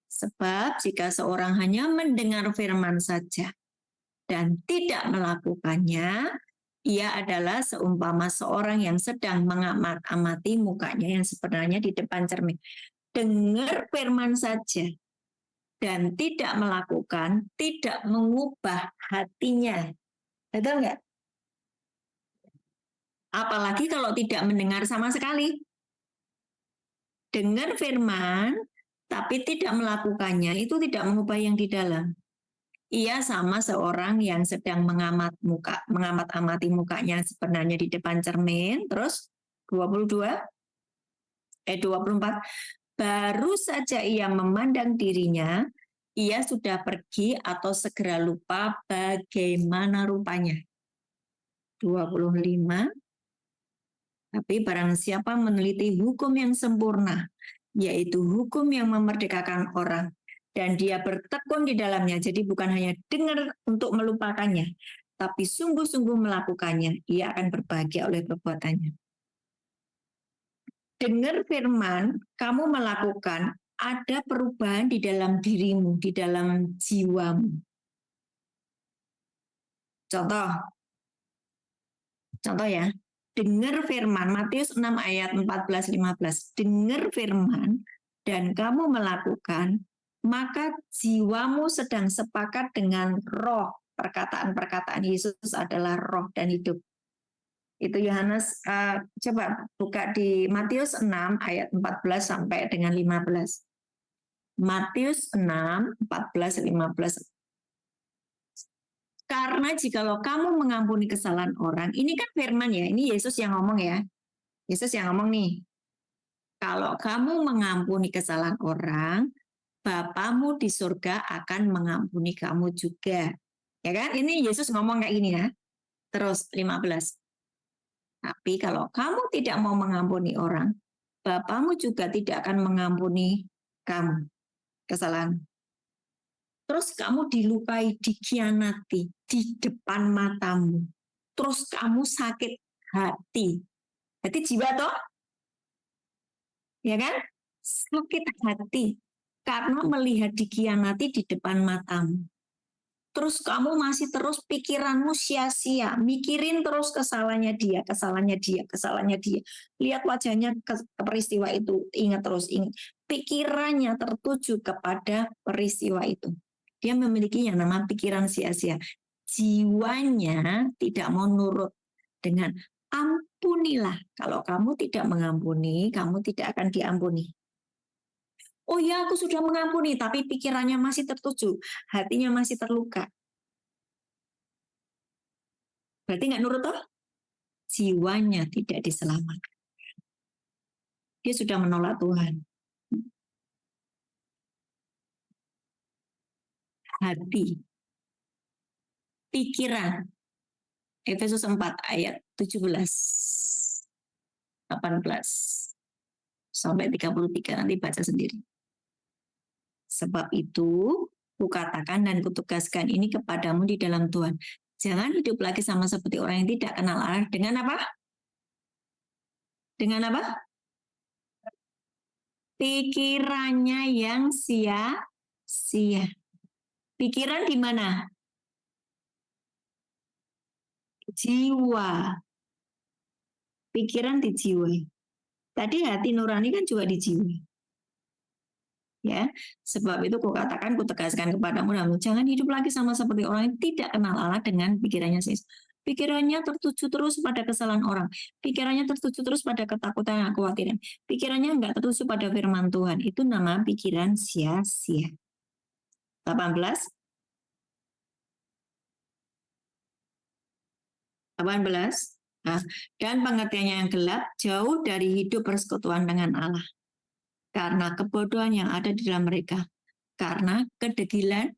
Sebab jika seorang hanya mendengar firman saja dan tidak melakukannya, ia adalah seumpama seorang yang sedang mengamati mukanya yang sebenarnya di depan cermin. Dengar firman saja dan tidak melakukan, tidak mengubah hatinya. Betul nggak? Apalagi kalau tidak mendengar sama sekali. Dengar firman, tapi tidak melakukannya, itu tidak mengubah yang di dalam. Ia sama seorang yang sedang mengamat-amati mukanya sebenarnya di depan cermin. Terus 24, baru saja ia memandang dirinya, ia sudah pergi atau segera lupa bagaimana rupanya. 25, tapi barang siapa meneliti hukum yang sempurna, yaitu hukum yang memerdekakan orang, dan dia bertekun di dalamnya, jadi bukan hanya dengar untuk melupakannya, tapi sungguh-sungguh melakukannya, ia akan berbahagia oleh perbuatannya. Dengar firman, kamu melakukan, ada perubahan di dalam dirimu, di dalam jiwamu. Contoh ya, dengar firman, Matius 6 ayat 14-15, dengar firman dan kamu melakukan, maka jiwamu sedang sepakat dengan roh. Perkataan-perkataan Yesus adalah roh dan hidup. Itu Yohanes, coba buka di Matius 6 ayat 14 sampai dengan 15. Matius 6, 14-15. Karena jikalau kamu mengampuni kesalahan orang, ini kan firman ya, ini Yesus yang ngomong ya. Yesus yang ngomong nih. Kalau kamu mengampuni kesalahan orang, Bapamu di surga akan mengampuni kamu juga. Ya kan? Ini Yesus ngomong kayak gini ya. Terus 15. Tapi kalau kamu tidak mau mengampuni orang, Bapamu juga tidak akan mengampuni kamu kesalahan. Terus kamu dilukai, dikhianati di depan matamu. Terus kamu sakit hati. Hati jiwa toh? Ya kan? Sakit hati karena melihat dikhianati di depan matamu. Terus kamu masih terus pikiranmu sia-sia, mikirin terus kesalahannya dia, kesalahannya dia, kesalahannya dia. Lihat wajahnya ke peristiwa itu, ingat terus, ingat. Pikirannya tertuju kepada peristiwa itu. Dia memiliki yang namanya pikiran sia-sia. Jiwanya tidak mau nurut dengan ampunilah. Kalau kamu tidak mengampuni, kamu tidak akan diampuni. Oh ya, aku sudah mengampuni, tapi pikirannya masih tertuju, hatinya masih terluka. Berarti nggak nurut toh? Jiwanya tidak diselamatkan. Dia sudah menolak Tuhan. Hati, pikiran. Efesus 4 ayat 17, 18 sampai 33, nanti baca sendiri. Sebab itu, kukatakan dan kutugaskan ini kepadamu di dalam Tuhan. Jangan hidup lagi sama seperti orang yang tidak kenal Allah. Dengan apa? Dengan apa? Pikirannya yang sia-sia. Pikiran di mana? Jiwa. Pikiran di jiwa. Tadi hati nurani kan juga di jiwa. Ya, sebab itu kukatakan, kutegaskan kepadamu, namun jangan hidup lagi sama seperti orang yang tidak kenal Allah dengan pikirannya sia-sia. Pikirannya tertuju terus pada kesalahan orang. Pikirannya tertuju terus pada ketakutan dan kekhawatiran. Pikirannya enggak tertuju pada firman Tuhan. Itu nama pikiran sia-sia. 18. 18. Nah, dan pengertiannya yang gelap jauh dari hidup persekutuan dengan Allah. Karena kebodohan yang ada di dalam mereka. Karena kedegilan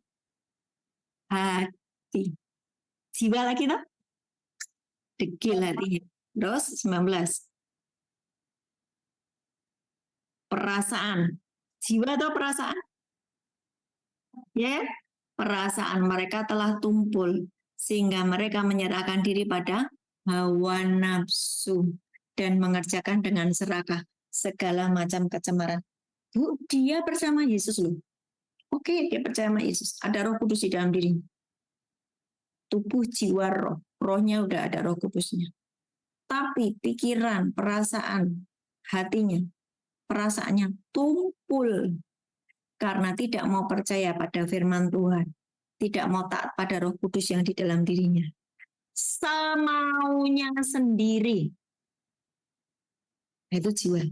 hati. Jiwa lagi toh? Degil hatinya. Terus 19. Perasaan. Jiwa atau perasaan? Ya, perasaan mereka telah tumpul sehingga mereka menyerahkan diri pada hawa nafsu dan mengerjakan dengan serakah segala macam kecemaran. Bu, dia bersama Yesus loh. Oke, dia percaya sama Yesus. Ada Roh Kudus di dalam dirinya. Tubuh, jiwa, roh. Rohnya udah ada Roh Kudusnya. Tapi pikiran, perasaan, hatinya, perasaannya tumpul karena tidak mau percaya pada firman Tuhan. Tidak mau taat pada Roh Kudus yang di dalam dirinya. Semaunya sendiri. Itu jiwa.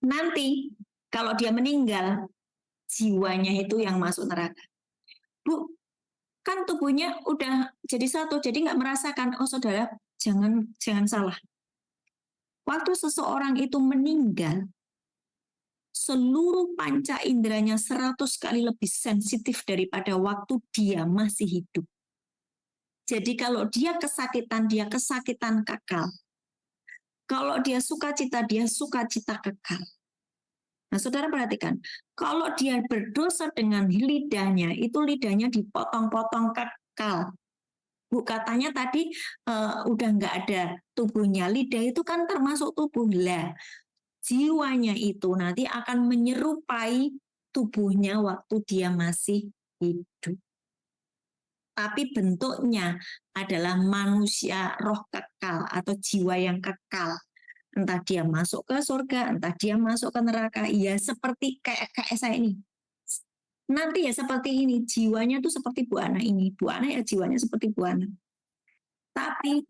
Nanti kalau dia meninggal, jiwanya itu yang masuk neraka. Bu, kan tubuhnya udah jadi satu, jadi nggak merasakan. Oh saudara, jangan salah. Waktu seseorang itu meninggal, seluruh panca inderanya 100 kali lebih sensitif daripada waktu dia masih hidup. Jadi kalau dia kesakitan kekal. Kalau dia sukacita kekal. Nah, saudara perhatikan, kalau dia berdosa dengan lidahnya, itu lidahnya dipotong-potong kekal. Bu, katanya tadi udah nggak ada tubuhnya. Lidah itu kan termasuk tubuh lah. Jiwanya itu nanti akan menyerupai tubuhnya waktu dia masih hidup. Tapi bentuknya adalah manusia roh kekal atau jiwa yang kekal. Entah dia masuk ke surga, entah dia masuk ke neraka. Ya seperti kayak saya ini. Nanti ya seperti ini, jiwanya tuh seperti Bu Ana ini. Bu Ana ya jiwanya seperti Bu Ana. Tapi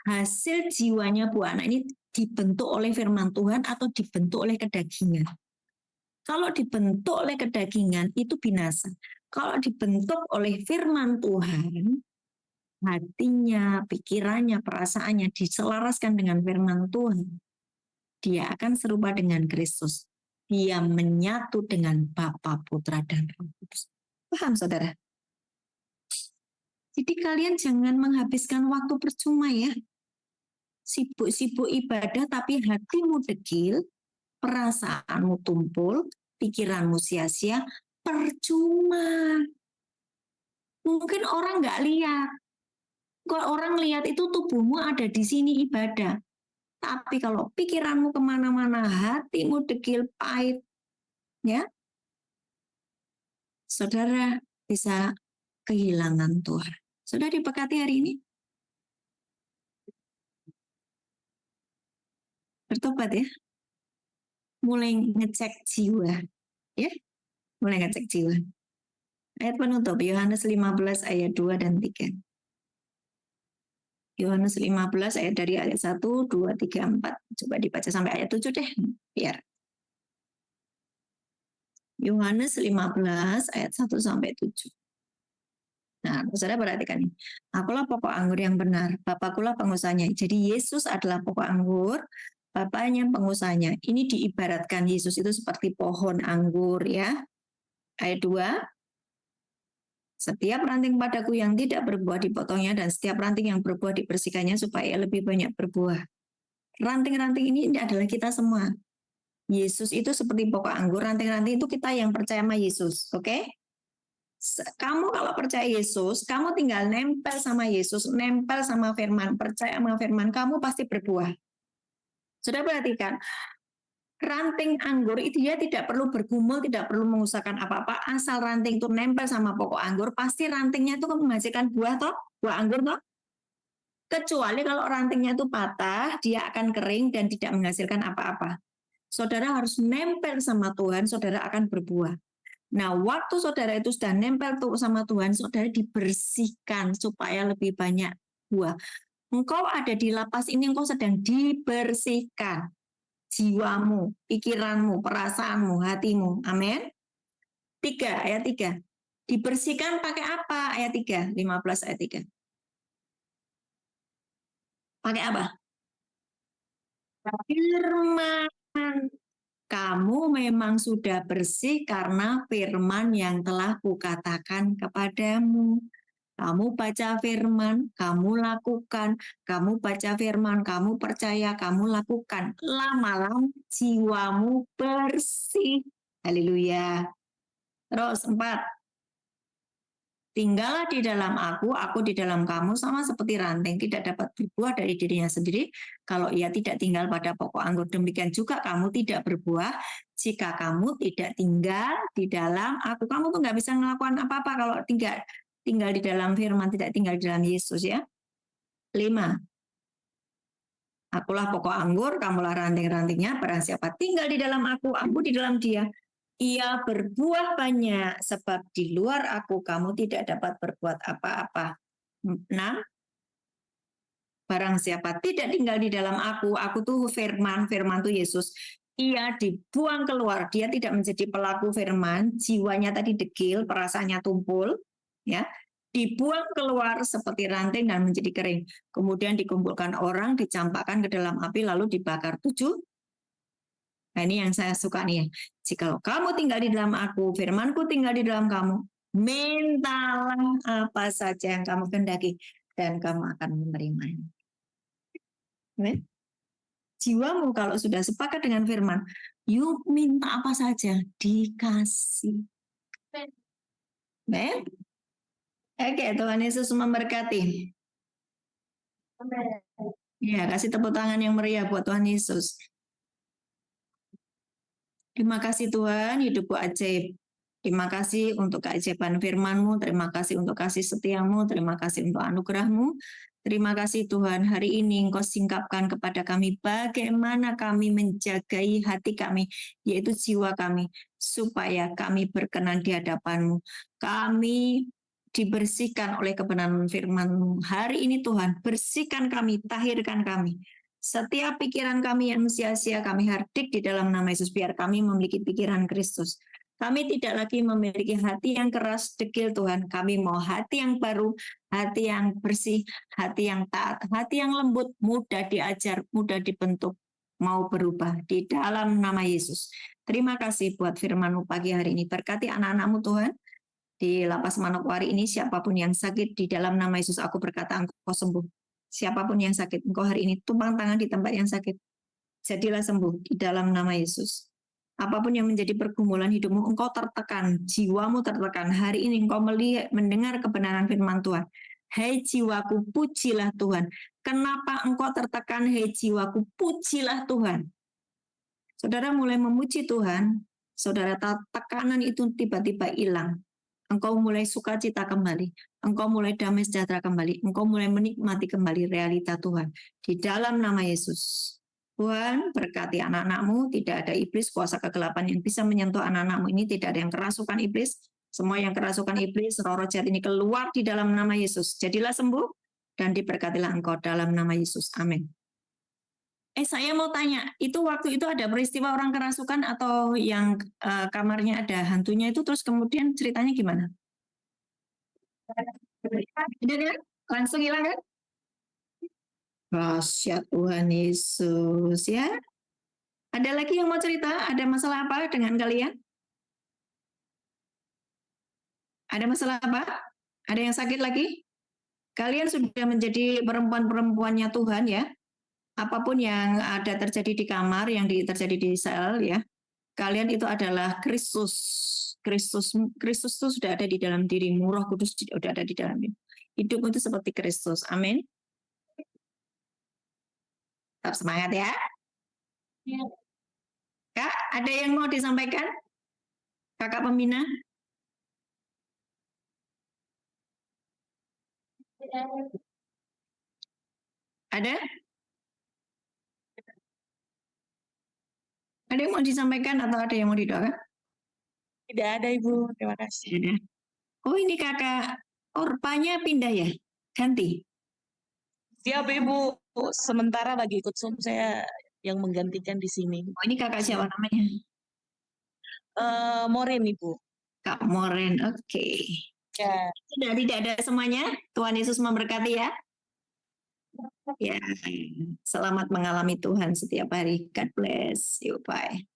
hasil jiwanya Bu Ana ini dibentuk oleh firman Tuhan atau dibentuk oleh kedagingan. Kalau dibentuk oleh kedagingan itu binasa. Kalau dibentuk oleh firman Tuhan, hatinya, pikirannya, perasaannya diselaraskan dengan firman Tuhan, dia akan serupa dengan Kristus. Dia menyatu dengan Bapa, Putra, dan Roh Kudus. Paham, saudara? Jadi kalian jangan menghabiskan waktu percuma ya. Sibuk-sibuk ibadah tapi hatimu degil, perasaanmu tumpul, pikiranmu sia-sia, percuma. Mungkin orang nggak lihat. Kalau orang lihat itu tubuhmu ada di sini ibadah. Tapi kalau pikiranmu kemana-mana, hatimu degil, pahit, ya, saudara bisa kehilangan Tuhan. Sudah diberkati hari ini? Bertobat ya. Mulai ngecek jiwa. Ya, mulai ngecek jiwa. Ayat penutup, Yohanes 15 ayat 2 dan 3. Yohanes 15 ayat dari ayat 1, 2, 3, 4. Coba dibaca sampai ayat 7 deh. Biar. Yohanes 15 ayat 1 sampai 7. Nah, saudara perhatikan ini. Akulah pokok anggur yang benar, Bapakulah pengusahanya. Jadi Yesus adalah pokok anggur, Bapaknya pengusahanya. Ini diibaratkan Yesus itu seperti pohon anggur ya. Ayat 2. Setiap ranting padaku yang tidak berbuah dipotongnya, dan setiap ranting yang berbuah dibersihkannya supaya lebih banyak berbuah. Ranting-ranting ini adalah kita semua. Yesus itu seperti pokok anggur, ranting-ranting itu kita yang percaya sama Yesus, oke? Kamu kalau percaya Yesus, kamu tinggal nempel sama Yesus, nempel sama firman, percaya sama firman, kamu pasti berbuah. Sudah perhatikan, ranting anggur itu dia tidak perlu bergumul, tidak perlu mengusahakan apa-apa, asal ranting itu nempel sama pokok anggur, pasti rantingnya itu menghasilkan buah toh, buah anggur toh. Kecuali kalau rantingnya itu patah, dia akan kering dan tidak menghasilkan apa-apa. Saudara harus nempel sama Tuhan, saudara akan berbuah. Nah, waktu saudara itu sudah nempel tuh sama Tuhan, saudara dibersihkan supaya lebih banyak buah. Engkau ada di lapas ini, engkau sedang dibersihkan. Jiwamu, pikiranmu, perasaanmu, hatimu. Amin. 3, ayat 3. Dibersihkan pakai apa? Ayat 3, 15 ayat 3. Pakai apa? Firman. Kamu memang sudah bersih karena firman yang telah kukatakan kepadamu. Kamu baca firman, kamu lakukan. Kamu baca firman, kamu percaya, kamu lakukan. Lama-lama jiwamu bersih. Haleluya. Terus 4. Tinggallah di dalam aku di dalam kamu, sama seperti ranting tidak dapat berbuah dari dirinya sendiri kalau ia tidak tinggal pada pokok anggur. Demikian juga kamu tidak berbuah jika kamu tidak tinggal di dalam aku. Kamu tuh nggak bisa melakukan apa-apa kalau tinggal di dalam firman, tidak tinggal di dalam Yesus ya. 5. Akulah pokok anggur, kamulah ranting-rantingnya. Barang siapa tinggal di dalam aku di dalam dia, ia berbuah banyak, sebab di luar aku kamu tidak dapat berbuat apa-apa. 6. Barang siapa tidak tinggal di dalam aku tuh firman tuh Yesus, ia dibuang keluar, dia tidak menjadi pelaku firman, jiwanya tadi degil, perasaannya tumpul, ya, dibuang keluar seperti ranting dan menjadi kering. Kemudian dikumpulkan orang, dicampakkan ke dalam api, lalu dibakar. 7. Nah, ini yang saya suka nih ya. Jikalau kamu tinggal di dalam aku, firmanku tinggal di dalam kamu, mintalah apa saja yang kamu kehendaki, dan kamu akan menerimanya. Jiwamu kalau sudah sepakat dengan firman, yuk minta apa saja, dikasih. Amen. Oke, Tuhan Yesus memberkati. Ya, kasih tepuk tangan yang meriah buat Tuhan Yesus. Terima kasih Tuhan, hidupku ajaib. Terima kasih untuk keajaiban firman-Mu, terima kasih untuk kasih setia-Mu, terima kasih untuk anugerah-Mu. Terima kasih Tuhan, hari ini Engkau singkapkan kepada kami bagaimana kami menjagai hati kami, yaitu jiwa kami, supaya kami berkenan di hadapan-Mu. Kami dibersihkan oleh kebenaran firman-Mu. Hari ini Tuhan, bersihkan kami, tahirkan kami. Setiap pikiran kami yang sia-sia kami hardik di dalam nama Yesus, biar kami memiliki pikiran Kristus. Kami tidak lagi memiliki hati yang keras, degil Tuhan. Kami mau hati yang baru, hati yang bersih, hati yang taat, hati yang lembut, mudah diajar, mudah dibentuk, mau berubah di dalam nama Yesus. Terima kasih buat firman-Mu pagi hari ini. Berkati anak-anak-Mu Tuhan. di lapas Manokwari ini, siapapun yang sakit, di dalam nama Yesus aku berkata engkau sembuh. Siapapun yang sakit, engkau hari ini tumpang tangan di tempat yang sakit, jadilah sembuh di dalam nama Yesus. Apapun yang menjadi pergumulan hidupmu, engkau tertekan, jiwamu tertekan. Hari ini engkau melihat, mendengar kebenaran firman Tuhan. Hai jiwaku, pujilah Tuhan. Kenapa engkau tertekan, hai jiwaku, pujilah Tuhan. Saudara mulai memuji Tuhan, saudara, tekanan itu tiba-tiba hilang. Engkau mulai sukacita kembali. Engkau mulai damai sejahtera kembali. Engkau mulai menikmati kembali realita Tuhan. Di dalam nama Yesus. Tuhan berkati anak-anakmu, tidak ada iblis, kuasa kegelapan yang bisa menyentuh anak-anakmu ini, tidak ada yang kerasukan iblis. Semua yang kerasukan iblis, roh-roh jahat ini keluar di dalam nama Yesus. Jadilah sembuh dan diberkatilah engkau dalam nama Yesus. Amin. Saya mau tanya, itu waktu itu ada peristiwa orang kerasukan atau yang kamarnya ada hantunya itu, terus kemudian ceritanya gimana? Langsung hilang kan? Rahasia Tuhan Yesus ya. Ada lagi yang mau cerita? Ada masalah apa dengan kalian? Ada masalah apa? Ada yang sakit lagi? Kalian sudah menjadi perempuan-perempuannya Tuhan ya. Apapun yang ada terjadi di kamar, yang terjadi di sel ya. Kalian itu adalah Kristus. Kristus itu sudah ada di dalam dirimu, Roh Kudus sudah ada di dalam dirimu. Hidupmu itu seperti Kristus. Amin. Tetap semangat ya. Kak, ada yang mau disampaikan? Kakak pembina? Ada? Ada yang mau disampaikan atau ada yang mau didoakan? Tidak ada, Ibu. Terima kasih. Oh, ini kakak Orpanya pindah ya? Ganti? Siap, Ibu. Sementara lagi ikut Zoom, saya yang menggantikan di sini. Oh, ini kakak siapa namanya? Moren, Ibu. Kak Moren, oke. Ya. Sudah tidak ada semuanya? Tuhan Yesus memberkati ya. Ya, selamat mengalami Tuhan setiap hari. God bless you, bye.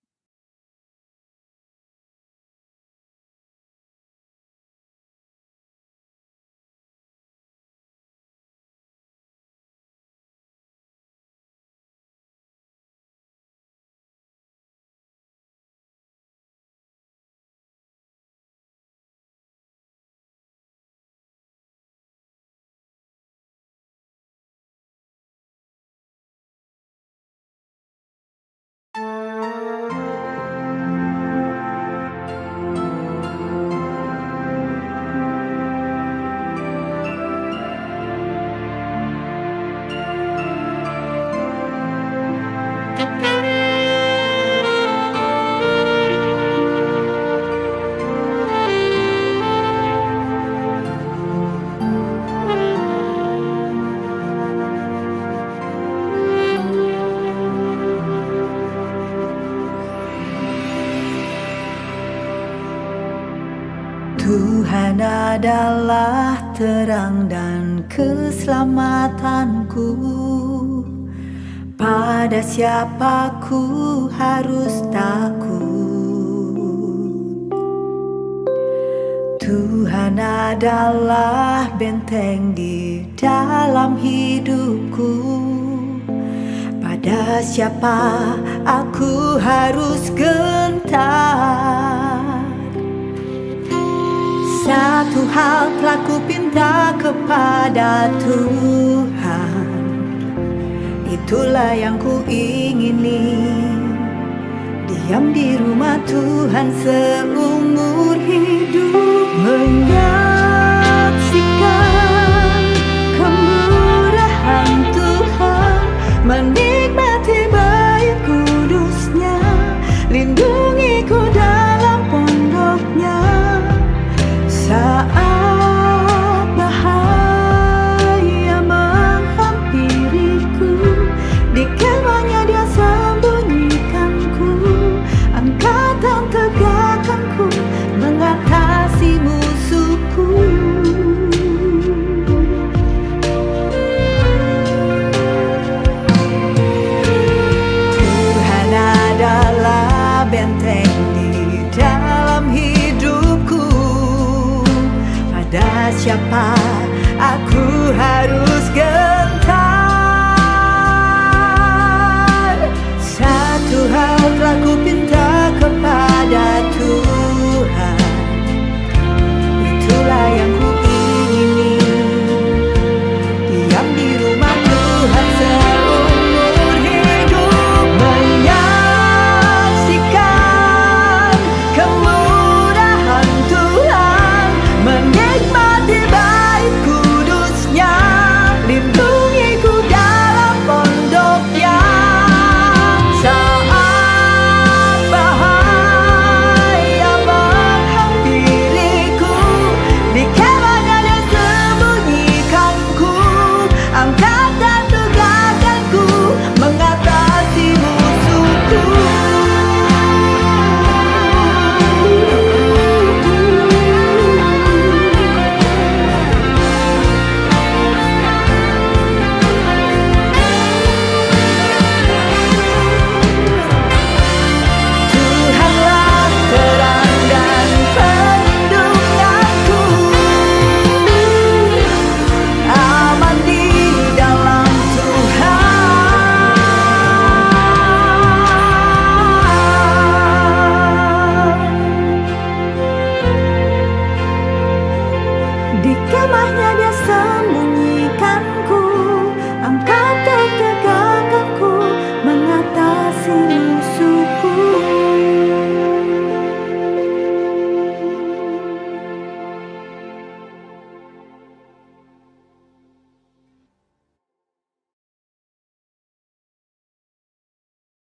Tuhan adalah terang dan keselamatanku. Pada siapa ku harus takut? Tuhan adalah benteng di dalam hidupku. Pada siapa aku harus gentar? Satu hal telah ku pinta kepada Tuhan, itulah yang ku ingini, diam di rumah Tuhan seumur hidup, menyaksikan kemurahan Tuhan, menikmati baik kudusnya, lindungi ku dalam pondoknya. Saat bahaya menghampiriku, di kemahnya Dia sembunyikanku, angkat dan tegakkanku, mengatasi musuh siapa aku harus gentar. Satu hal telah ku pinta kepada Tuhan, itulah yang ku ingini, diam di rumah Tuhan seumur hidup, menyaksikan kemurahan Tuhan, menikmati bait kudusnya, lindungi ku dalam pondoknya. Saat bahaya menghampiriku, di kemahnya Dia sembunyikanku, angkat dan tegakkanku mengatasi musuhku. Tuhanlah terang dan perlindunganku, aman di dalam Tuhan. Di kemahnya